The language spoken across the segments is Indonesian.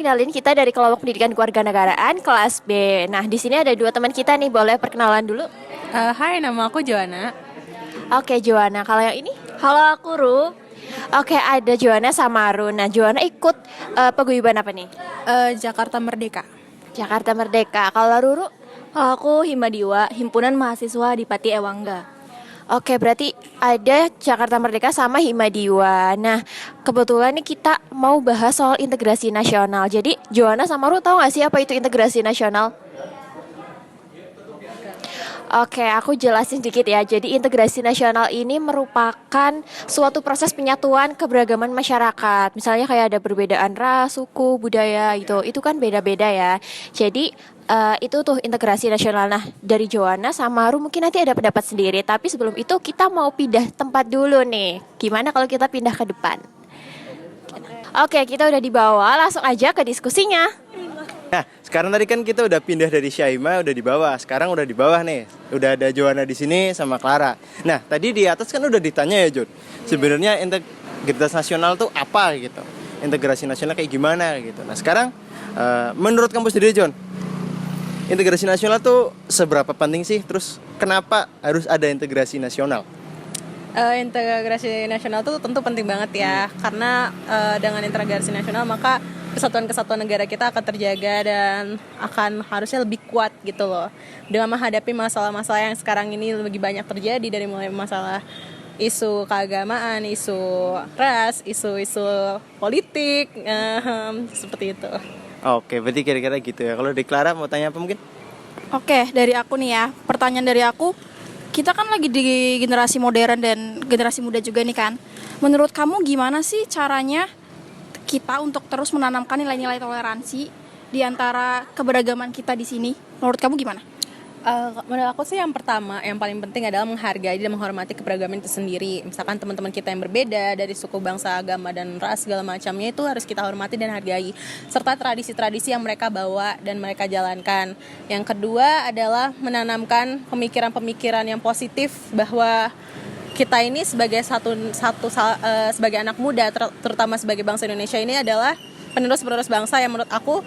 kenalin kita dari kelompok pendidikan kewarganegaraan kelas B. Nah, di sini ada dua teman kita nih, boleh perkenalan dulu? Hai, nama aku Joanna. Oke, Joanna. Kalau yang ini? Halo, aku Ru. Oke, ada Joanna sama Arun. Nah, Joanna ikut paguyuban apa nih? Jakarta Merdeka. Jakarta Merdeka. Kalau Ruru? Kalau aku Himadiwa, Himpunan Mahasiswa di Pati Ewangga. Oke, berarti ada Jakarta Merdeka sama Himadiwa. Nah, kebetulan nih kita mau bahas soal integrasi nasional. Jadi, Joanna sama Ru tahu nggak sih apa itu integrasi nasional? Oke, aku jelasin sedikit ya. Jadi integrasi nasional ini merupakan suatu proses penyatuan keberagaman masyarakat. Misalnya kayak ada perbedaan ras, suku, budaya gitu. Itu kan beda-beda ya. Jadi itu tuh integrasi nasional. Nah, dari Joanna sama Ru mungkin nanti ada pendapat sendiri. Tapi sebelum itu kita mau pindah tempat dulu nih. Gimana kalau kita pindah ke depan? Oke, kita udah di bawah. Langsung aja ke diskusinya. Nah, sekarang tadi kan kita udah pindah dari Syaima, udah di bawah. Sekarang udah di bawah nih. Udah ada Joanna di sini sama Clara. Nah, tadi di atas kan udah ditanya ya, Jun. Sebenarnya integritas nasional tuh apa gitu. Integrasi nasional kayak gimana gitu. Nah, sekarang menurut kamu sendiri, John, integrasi nasional tuh seberapa penting sih? Terus kenapa harus ada integrasi nasional? Integrasi nasional itu tentu penting banget ya, karena dengan integrasi nasional maka kesatuan-kesatuan negara kita akan terjaga dan akan harusnya lebih kuat gitu loh, dengan menghadapi masalah-masalah yang sekarang ini lebih banyak terjadi, dari mulai masalah isu keagamaan, isu ras, isu-isu politik, seperti itu. Oke, berarti kira-kira gitu ya. Kalau di Clara mau tanya apa mungkin? Oke, dari aku nih ya. Pertanyaan dari aku, kita kan lagi di generasi modern dan generasi muda juga nih kan. Menurut kamu gimana sih caranya kita untuk terus menanamkan nilai-nilai toleransi di antara keberagaman kita di sini? Menurut kamu gimana? Menurut aku sih yang pertama, yang paling penting adalah menghargai dan menghormati keberagaman itu sendiri. Misalkan teman-teman kita yang berbeda dari suku, bangsa, agama, dan ras segala macamnya itu harus kita hormati dan hargai, serta tradisi-tradisi yang mereka bawa dan mereka jalankan. Yang kedua adalah menanamkan pemikiran-pemikiran yang positif bahwa kita ini sebagai sebagai anak muda, terutama sebagai bangsa Indonesia ini adalah penerus-penerus bangsa yang menurut aku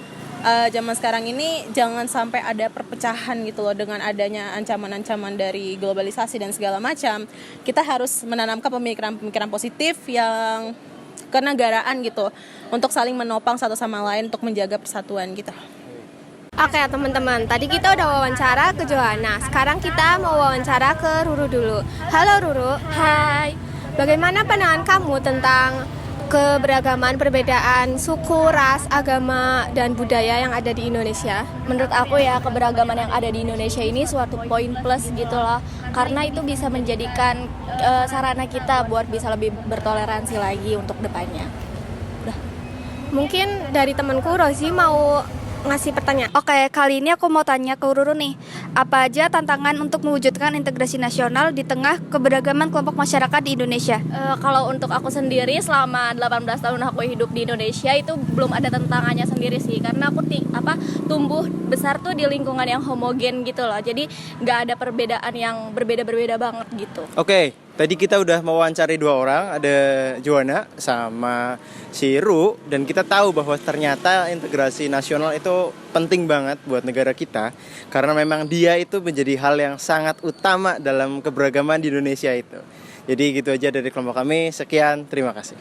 zaman sekarang ini jangan sampai ada perpecahan gitu loh, dengan adanya ancaman-ancaman dari globalisasi dan segala macam. Kita harus menanamkan pemikiran-pemikiran positif yang kenegaraan gitu, untuk saling menopang satu sama lain untuk menjaga persatuan gitu. Oke teman-teman, tadi kita udah wawancara ke Joanna. Sekarang kita mau wawancara ke Ruru dulu. Halo Ruru. Hai. Bagaimana pandangan kamu tentang keberagaman, perbedaan suku, ras, agama, dan budaya yang ada di Indonesia? Menurut aku ya, keberagaman yang ada di Indonesia ini suatu poin plus gitu loh. Karena itu bisa menjadikan sarana kita buat bisa lebih bertoleransi lagi untuk depannya. Udah. Mungkin dari temanku Rozi mau ngasih pertanyaan. Oke, kali ini aku mau tanya ke Ruru nih. Apa aja tantangan untuk mewujudkan integrasi nasional di tengah keberagaman kelompok masyarakat di Indonesia? Kalau untuk aku sendiri selama 18 tahun aku hidup di Indonesia itu belum ada tantangannya sendiri sih, karena aku tumbuh besar tuh di lingkungan yang homogen gitu loh. Jadi nggak ada perbedaan yang berbeda-berbeda banget gitu. Oke, tadi kita udah mewawancari dua orang, ada Joanna sama si Ru, dan kita tahu bahwa ternyata integrasi nasional itu penting banget buat negara kita, karena memang dia itu menjadi hal yang sangat utama dalam keberagaman di Indonesia itu. Jadi gitu aja dari kelompok kami, sekian, terima kasih.